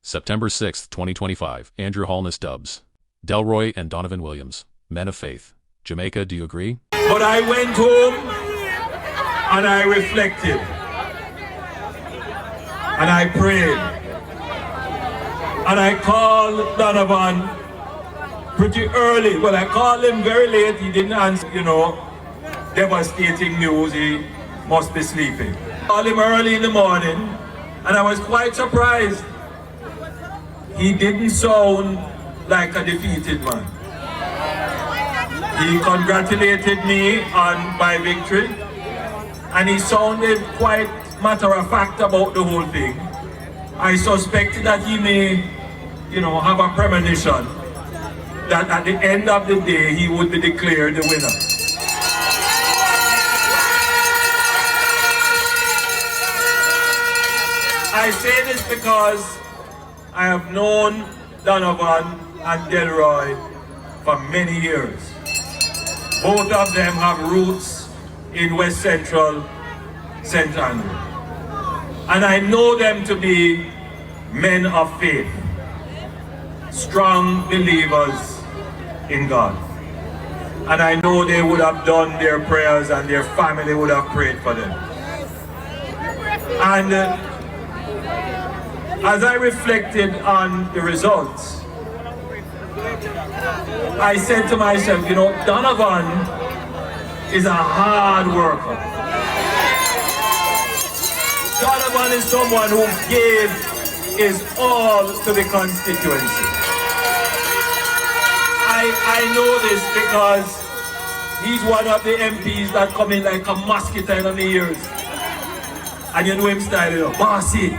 September 6, 2025. Andrew Holness dubs. Delroy and Donovan Williams. Men of Faith. Jamaica, do you agree? But I went home and I reflected. And I prayed. And I called Donovan pretty early. Well, I called him very late. He didn't answer, devastating news. He must be sleeping. I called him early in the morning and I was quite surprised. He didn't sound like a defeated man. He congratulated me on my victory and he sounded quite matter-of-fact about the whole thing. I suspected that he may, have a premonition that at the end of the day he would be declared the winner. I say this because I have known Donovan and Delroy for many years. Both of them have roots in West Central St. Andrew. And I know them to be men of faith, strong believers in God. And I know they would have done their prayers and their family would have prayed for them. And as I reflected on the results, I said to myself, Donovan is a hard worker. Donovan is someone who gave his all to the constituency. I know this because he's one of the MPs that come in like a mosquito in the ears. And you know him style, bossy,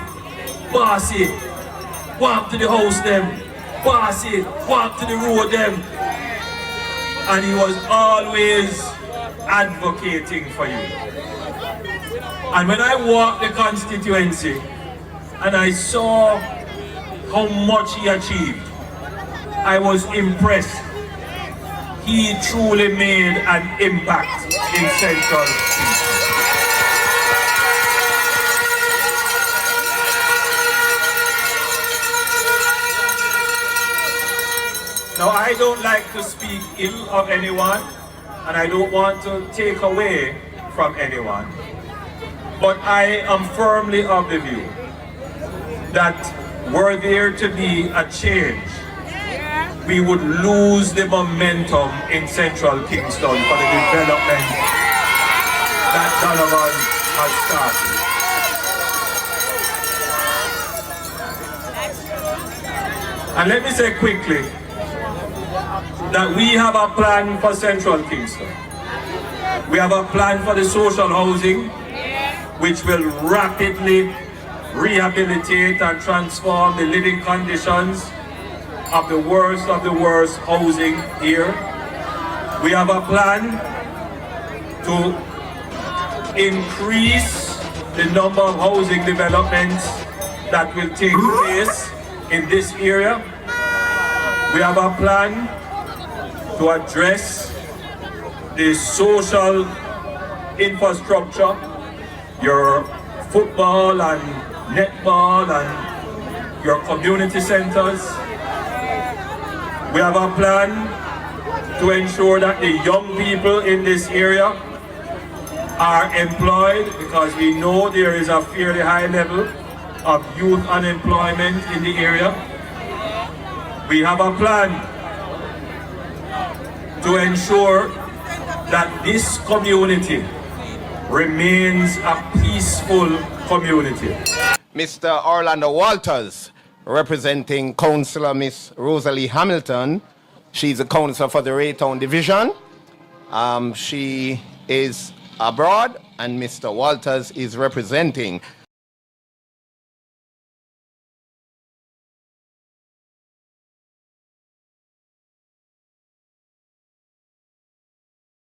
walk to the house them, bossy, walk to the road them. And he was always advocating for you. And when I walked the constituency and I saw how much he achieved, I was impressed. He truly made an impact in Central. Now, I don't like to speak ill of anyone, and I don't want to take away from anyone. But I am firmly of the view that were there to be a change, we would lose the momentum in Central Kingston for the development that Donovan has started. And let me say quickly that we have a plan for Central Kingston. We have a plan for the social housing, which will rapidly rehabilitate and transform the living conditions of the worst housing here. We have a plan to increase the number of housing developments that will take place in this area. We have a plan to address the social infrastructure, your football and netball and your community centers. We have a plan to ensure that the young people in this area are employed, because we know there is a fairly high level of youth unemployment in the area. We have a plan to ensure that this community remains a peaceful community. Mr. Orlando Walters, representing Councillor Miss Rosalie Hamilton. She's a councillor for the Raytown Division. She is abroad, and Mr. Walters is representing